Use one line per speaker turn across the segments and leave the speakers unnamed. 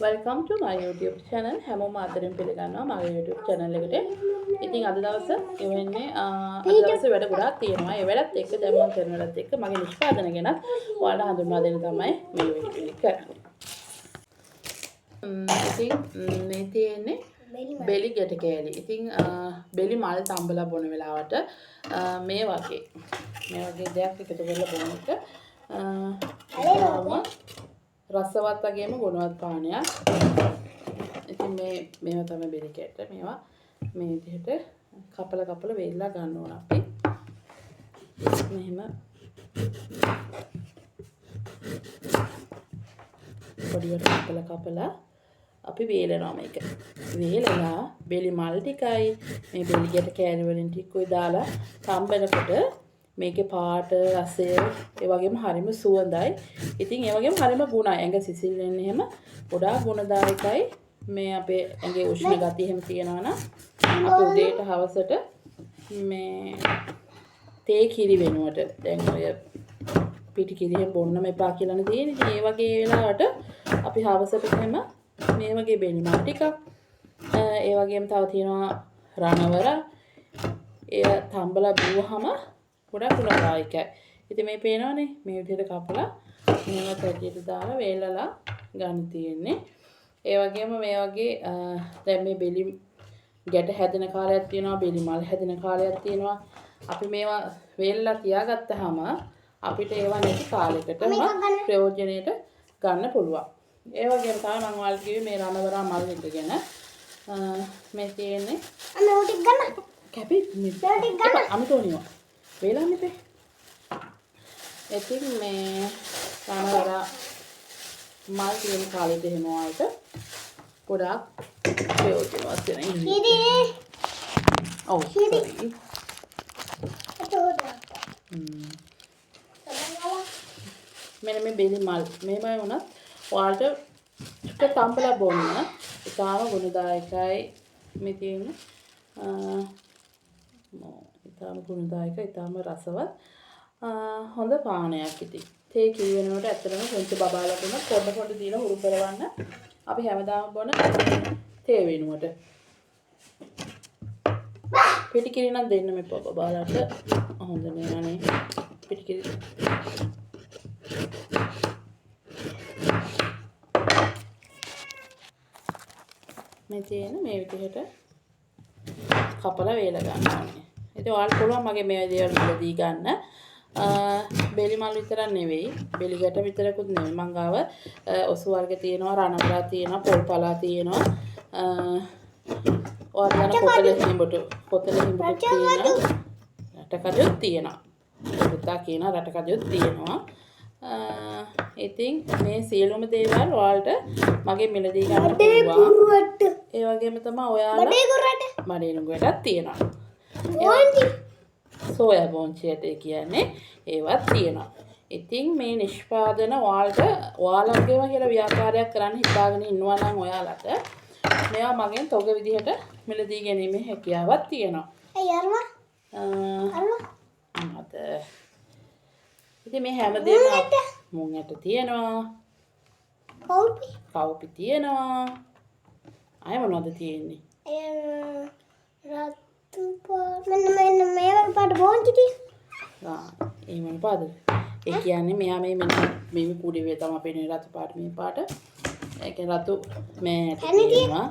Welcome to my YouTube channel. හැමෝම ආදරෙන් පිළිගන්නවා මගේ YouTube channel එකට. ඉතින් අද දවසේ එවෙන්නේ අද දවසේ වැඩ ගොඩාක් තියෙනවා. ඒ වැඩත් එක්ක දැන් මම කරන වැඩත් එක්ක මගේ නිෂ්පාදන ගැනත් ඔයාලට හඳුන්වා දෙන්න තමයි මේ වීඩියෝ එක කරන්නේ. ඉතින් මේ තියෙන්නේ බෙලි ගැට කෑලි. ඉතින් බෙලි මල් තම්බලා බොන වෙලාවට මේ වගේ දෙයක් එකතු කරලා බොන එක රසවත් වගේම ගුණවත් පානයක්. ඉතින් මේවා තමයි බෙලි කැට. මේවා මේ විදිහට කපල වේලලා ගන්න ඕන අපි. මෙහෙම පොඩියට කපලා අපි වේලනවා මේක. වේලලා බෙලි මල් ටිකයි මේ බෙලි ගැට කෑලි වලින් ටිකකුයි දාලා තම්බනකොට මේකේ පාට රසය ඒ වගේම හරිම සුවඳයි. ඉතින් ඒ වගේම හරිම ගුණයි. ඇඟ සිසිල් වෙන්නේ එහෙම ගොඩාක් ගුණදායකයි. මේ අපේ ඇඟේ උෂ්ණ ගතිය එහෙම තියනවා නම් අපි උදේට හවසට මේ තේ කිරි වෙනුවට දැන් ඔය පිටි කිරි එහෙම බොන්නම එපා කියලානේ තියෙන්නේ. ඉතින් ඒ වගේ වෙලාවට අපි හවසට එහෙම මේ වගේ බෙලි මල් ටිකක් ඒ වගේම තව තියෙනවා රණවර ඒ තම්බලා බිව්වහම ගොඩක් ගුණදායකයි. ඉතින් මේ පේනවනේ මේ විදිහට කපලා මේව පැටියට දාලා වේලලා ගන්න තියෙන්නේ. ඒ වගේම මේ වගේ දැන් මේ බෙලි ගැට හැදෙන කාලයක් තියෙනවා, බෙලි මල් හැදෙන කාලයක් තියෙනවා. අපි මේවා වේලලා තියාගත්තාම අපිට ඒවා නැති කාලයකටම ප්‍රයෝජනෙට ගන්න පුළුවන්. ඒ වගේම තමයි මම ඔයාලට කිව්වේ මේ රණවරා මල් එක ගැන. මේ තියෙන්නේ
අනේ උටික් ගන්න.
කැපි මිස්. උටික් ගන්න. අමිතෝනියෝ. වේලන්නේ පේ. ඉතින් මේ රණවරා මල් තියෙන කාලෙට එහෙම ආයත ගොඩාක් ප්‍රයෝජනවත් වෙන ඉන්නේ.
හිරි.
ඔව්.
හිරි.
මෙන්න මේ බෙලි මල් මේමයි වුණත් ඔයාලට ටික තම්බලා බොන්න. ඉතාම ගුණදායකයි මේ තියෙන්නේ. ඉතාම ගුණදායකයි, ඉතාම රසවත් හොඳ පානයක් ඉතින්. තේ කිරි වෙනකොට ඇත්තටම පුංචි බබාලට උන පොඩ දීලා උරු කරවන්න අපි හැමදාම බොන තේ වෙනුවට. පිටි කිරි නම් දෙන්න මෙපා බබාලට හොඳ නෑනේ. පිටි කිරි මේ තියෙන මේ විදිහට කපලා වේල ගන්න ඕනේ. ඉතින් ඔයාලට පුළුවන් මගේ මේ දේවල් වලදී ගන්න. බෙලි මල් විතරක් නෙවෙයි, බෙලි ගැට විතරකුත් නෙවෙයි. මං ගාව ඔසු වර්ග තියෙනවා, රණවරා තියෙනවා, පොල්පලා තියෙනවා. ඔයාලා පොතල හිඹුට තියෙනවා. රටකඩුත් තියෙනවා. පුතා කියන රටකඩුත් තියෙනවා. ඉතින් මේ සියලුම දේවල් ඔයාලට මගේ මිලදී ගන්න පුළුවන්. ඒ වගේම තමයි ඔයාලා බඩේ කුරට තියෙනවා. සෝයා බෝන්චියට කියන්නේ ඒවත් තියෙනවා. ඉතින් මේ නිෂ්පාදන ඔයාලගේම කියලා ව්‍යාපාරයක් කරන්න හිතාගෙන ඉන්නවා නම් ඔයාලට මේවා මගෙන් තොග විදිහට මිලදී ගැනීමේ හැකියාවක් තියෙනවා. ඉතින් මේ හැමදේම මුං ඇට තියෙනවා. කවුපි තියෙනවා. අය මොනවද තියෙන්නේ?
මෙන්න මේ පාට බෝන්චි
ඒ මොන පාටද? ඒ කියන්නේ මෙයා මේ කුඩේ වේ තමයි පේන්නේ රතු පාට මේ පාට. ඒ කියන්නේ රතු මේ තියෙනවා.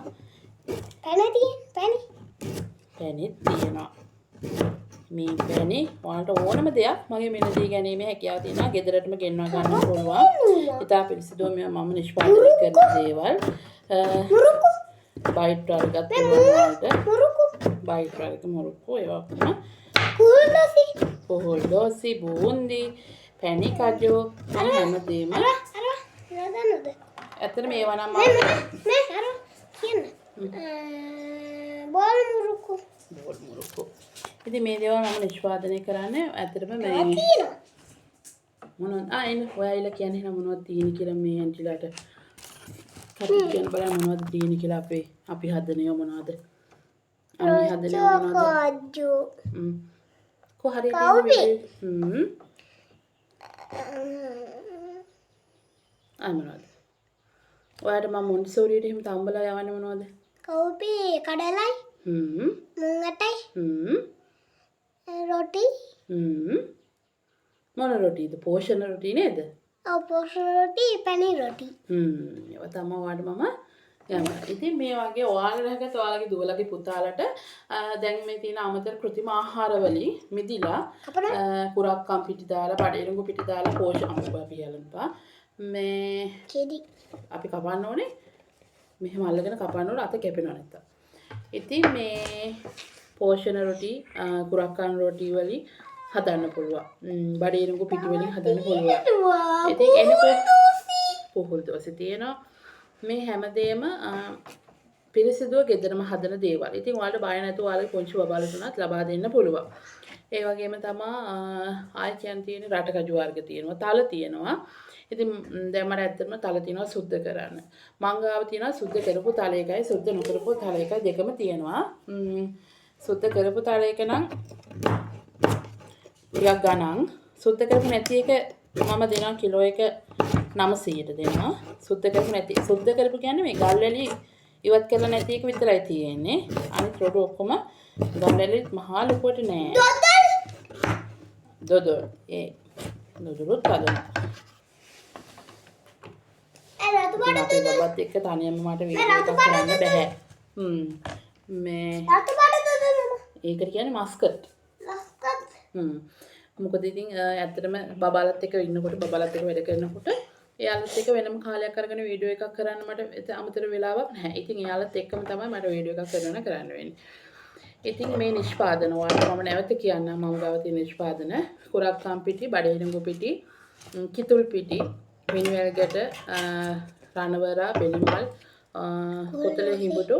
පැණි තියෙනවා. මේ පැණි ඔයාලට ඕනම දෙයක් මගේ මිලදී ගැනීමේ හැකියාව තියෙනවා. ගෙදරටම ගෙන්වා ගන්න පුළුවන්. ඉතා පිළිසිදුව මේවා මම නිෂ්පාදනය කරන දේවල්. බයිට් වර්ගත් බයිට් වර්ග මුරුක්කු ඒවා තමයි. පොහොල් දෝසි, බූන්දි, පැණි කජු හැමදේම. ඇත්තට මේවා නම්
බෝල් මුරුක්කු.
ඉතින් මේ දේවල් මම නිෂ්පාදනය කරන්නේ ඇත්තටම මේ මොනවද එන්න ඔයාලා කියන්නේ නම් මොනවද තියෙන්නේ කියලා මේ ඇන්ටිලාට කටි කියන බලන්න මොනවද තියෙන්නේ කියලා අපි හදන්නේ මොනවද අපි හදන්නේ මොනවද කොහරි තියෙන්නේ අය මොනවද ඔයාලට මම මොන්ටිසෝරියට එහෙම තම්බලා යවන්නේ මොනවද?
කවුපි කඩලයි මුං අටයි රොටි
මොන රොටිද? පෝෂණ රොටි නේද?
ඔව් පෝෂණ රොටි පැණි රොටි
ඒවා තමයි ඔයාලට මම යවනවා. ඉතින් මේ වගේ ඔයාලා රහගත් ඔයාලගේ දුවලගේ පුතාලට දැන් මේ තියෙන අමතර කෘත්‍රිම ආහාර වලින් මිදිලා කුරක්කම් පිටි දාලා බඩේරුඟු පිටි දාලා පෝෂණ අම්බුවා පියලන්පා මේ
කෙඩි
අපි කපන්න ඕනේ. මෙහෙම අල්ලගෙන කපන්න ඕනේ අත කැපෙනවා නැත්තම්. ඉතින් මේ පෝෂණ රොටි කුරක්කම් රොටි වලින් හදන්න පුළුවන්. බඩේරුඟු පිටි වලින් හදන්න පුළුවන්. ඉතින් එනකොට පුහුල් දෝසෙ තියෙනවා. මේ හැමදේම පිරිසිදුව ගෙදරම හදන දේවල්. ඉතින් ඔයාලට බය නැතුව ඔයාලගේ පුංචි බබාලට උනත් ලබා දෙන්න පුළුවන්. ඒ වගේම තමයි ආයි කියන් තියෙන රටකජු වර්ග තියෙනවා. තල තියෙනවා. ඉතින් දැන් මට ඇත්තටම තල තියෙනවා සුද්ධ කරන්න. මංගාව තියෙනවා සුද්ධ කරපු තල එකයි සුද්ධ නොකරපු තල එකයි දෙකම තියෙනවා. සුද්ධ කරපු තල එක නම් ටිකක් ගණන්. සුද්ධ කරපු නැති එක මම දෙනවා කිලෝ එක 900ට දෙනවා. සුද්ධ කරපු නැති සුද්ධ කරපු කියන්නේ මේ ගල් වැලි ඉවත් කරලා නැති එක විතරයි තියෙන්නේ. අනිත් රොඩු ඔක්කොම ගල් වැලි මහා ලොකුවට නෑ. දොදොල් ඒ දොදොලුත් හදනවා. අපේ බබත් එක්ක තනියම මට වීඩියෝ එකක් කරන්න බෑ. මේ ඒකට කියන්නේ මස්කට්. මොකද ඉතින් ඇත්තටම බබාලත් එක්ක ඉන්නකොට බබාලත් එක්ක වැඩ කරනකොට එයාලත් එක්ක වෙනම කාලයක් අරගෙන වීඩියෝ එකක් කරන්න මට අමතර වෙලාවක් නැහැ. ඉතින් එයාලත් එක්කම තමයි මට වීඩියෝ එකක් කරන්න වෙන්නේ. ඉතින් මේ නිෂ්පාදන වලට මම නැවත කියන්නම් මම ගාව තියෙන නිෂ්පාදන කුරක්කම් පිටි, බඩේරුඟු පිටි, කිතුල් පිටි, මිනිවැල්ගට, රණවරා, බෙලිමල්, කොතල හිඹුටු,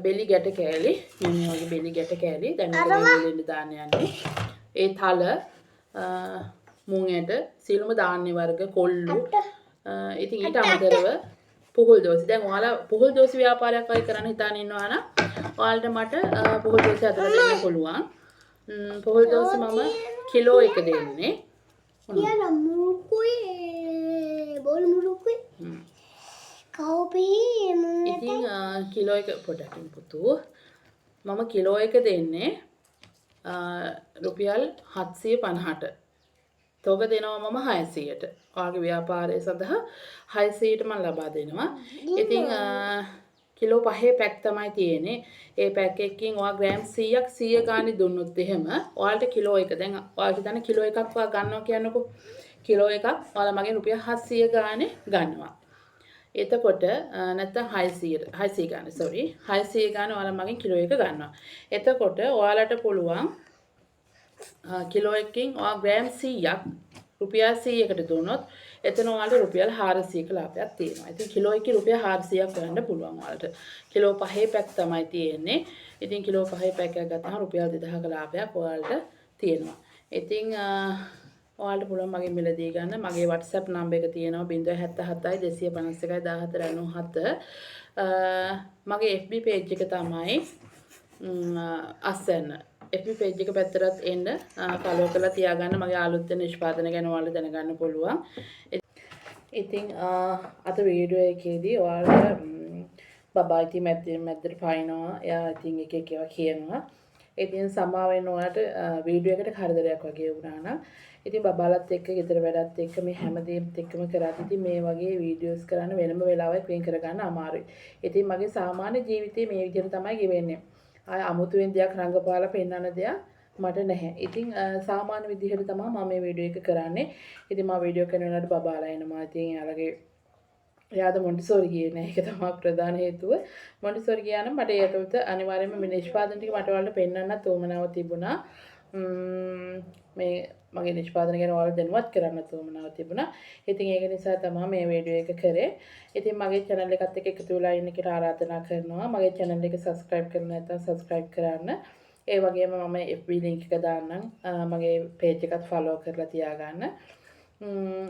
බෙලි ගැට කෑලි, මේ වගේ බෙලි ගැට කෑලි දැන් මෙතන දාන්න යන්නේ. ඒ තල මුං ඇට සියලුම ධාන්‍ය වර්ග කොල්ලු ඉතින් ඊට අමතරව පුහුල් දෝසි. දැන් ඔයාලා පුහුල් දෝසි ව්‍යාපාරයක් වගේ කරන්න හිතාන ඉන්නවා නම් ඔයාලට මට පුහුල් දෝසි හදලා දෙන්න පුළුවන්. පුහුල් දෝසි මම කිලෝ එක දෙන්නේ.
කියන මුරුකුයි බෝල් මුරුකුයි කවුපි මුං
ඉතින් කිලෝ එක පොඩකින් පුතු මම කිලෝ එක දෙන්නේ රුපියල් 750ට. තෝග දෙනවා මම 600ට. ඔයාගේ ව්‍යාපාරය සඳහා 600ට මම ලබා දෙනවා. ඉතින් කිලෝ 5 පැක් තමයි තියෙන්නේ. ඒ පැක් එකකින් ඔයා ග්‍රෑම් 100ක් 100 ගානේ දුන්නොත් එහෙම ඔයාලට කිලෝ එක දැන් ඔයා හිතන්න කිලෝ එකක් ඔයා ගන්නවා කියන්නකෝ. කිලෝ එකක් ඔයාලා මගෙන් රුපියල් 700 ගානේ ගන්නවා. එතකොට නැත්තම් 600 ගානේ sorry 600 ගානේ ඔයාලා මගෙන් කිලෝ එක ගන්නවා. එතකොට ඔයාලට පුළුවන් කිලෝ එකකින් ඔයා ග්‍රෑම් 100ක් රුපියල් 100කට දුන්නොත් එතන ඔයාලට රුපියල් 400ක ලාභයක් තියෙනවා. ඉතින් කිලෝ එකේ රුපියල් 400ක් ගන්න පුළුවන් ඔයාලට. කිලෝ 5 පැක් තමයි තියෙන්නේ. ඉතින් කිලෝ 5 පැක් එකක් ගත්තාම රුපියල් 2000ක ලාභයක් ඔයාලට තියෙනවා. ඉතින් ඔයාලට පුළුවන් මගෙන් මිලදී ගන්න. මගේ WhatsApp නම්බර් එක තියෙනවා 077 251 1497. මගේ FB page එක තමයි අස්සන්න. FB page එක පැත්තටත් එන්න follow කරලා තියාගන්න. මගේ අලුත් වෙන නිෂ්පාදන ගැන ඔයාලට දැනගන්න පුළුවන්. ඉතින් අද වීඩියෝ එකේදී ඔයාලට බබා ඉතින් මැද්දට පයින්නවා. එයා ඉතින් එක එක ඒවා කියනවා. ඉතින් සමා වෙන්න ඔයාලට වීඩියෝ එකට කරදරයක් වගේ වුණා නම් ඉතින් බබාලත් එක්ක ගෙදර වැඩත් එක්ක මේ හැමදේම එක්කම කරාට ඉතින් මේ වගේ වීඩියෝස් කරන්න වෙනම වෙලාවක් වෙන් කරගන්න අමාරුයි. ඉතින් මගේ සාමාන්‍ය ජීවිතේ මේ විදිහට තමයි ගෙවෙන්නේ. ආය අමුතුවෙන් දෙයක් රංගපාලා පෙන්වන්න දෙයක් මට නැහැ. ඉතින් සාමාන්‍ය විදිහට තමයි මම මේ වීඩියෝ එක කරන්නේ. ඉතින් මම වීඩියෝ කරන වෙලාවට බබාලා එනවා. ඉතින් එයාලගේ එයාද මොන්ටිසෝරි ගියේ නැහැ. ඒක තමයි ප්‍රධාන හේතුව. මොන්ටිසෝරි ගියා නම් මට ඒකට අනිවාර්යයෙන්ම මේ නිෂ්පාදන ටික මට ඔයාලට පෙන්වන්නත් උවමනාව තිබුණා. මේ මගේ නිෂ්පාදන ගැන ඔයාලට දැනුවත් කරන්න උවමනාව තිබුණා. ඉතින් ඒක නිසා තමයි මේ වීඩියෝ එක කරේ. ඉතින් මගේ channel එකත් එක්ක එකතු වෙලා ඉන්න කියලා ආරාධනා කරනවා. මගේ channel එක subscribe කරලා නැත්නම් subscribe කරන්න. ඒ වගේම මම FB link එක දාන්නම්. මගේ page එකත් follow කරලා තියාගන්න.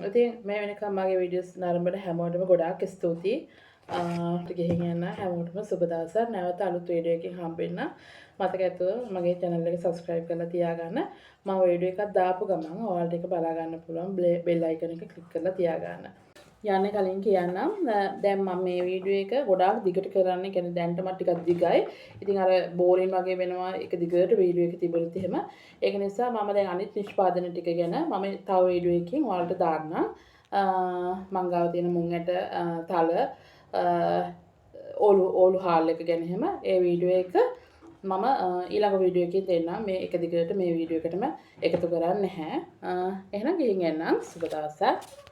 ඉතින් මේ වෙනකම් මගේ වීඩියෝස් නරඹන හැමෝටම ගොඩාක් ස්තුතියි. ගිහින් යන්න හැමෝටම සුබ දවසක්. නැවත අලුත් වීඩියෝ එකකින් හම්බෙන්න. මතක ඇතුව මගේ channel එක subscribe කරලා තියාගන්න. මම වීඩියෝ එකක් දාපු ගමන් ඔයාලට ඒක බලා ගන්න පුළුවන්. bell icon එක click කරලා තියාගන්න. යන්න කලින් කියන්නම් දැන් මම මේ වීඩියෝ එක ගොඩාක් දිගට කරන්න කියන්නේ දැන්ටමත් ටිකක් දිගයි. ඉතින් අර බෝරින් වගේ වෙනවා එක දිගට වීඩියෝ එක තිබුණොත් එහෙම. ඒක නිසා මම දැන් අනිත් නිෂ්පාදන ටික ගැන මම තව වීඩියෝ එකකින් ඔයාලට දාන්නම්. මං ගාව තියෙන මුං ඇට තල ඕලු හාල් එක ගැන එහෙම ඒ වීඩියෝ එක මම ඊළඟ වීඩියෝ එකකින් දෙන්නම්. මේ එක දිගට මේ වීඩියෝ එකටම එකතු කරන්නේ නැහැ. එහෙනම් ගිහින් එන්නම්. සුබ දවසක්.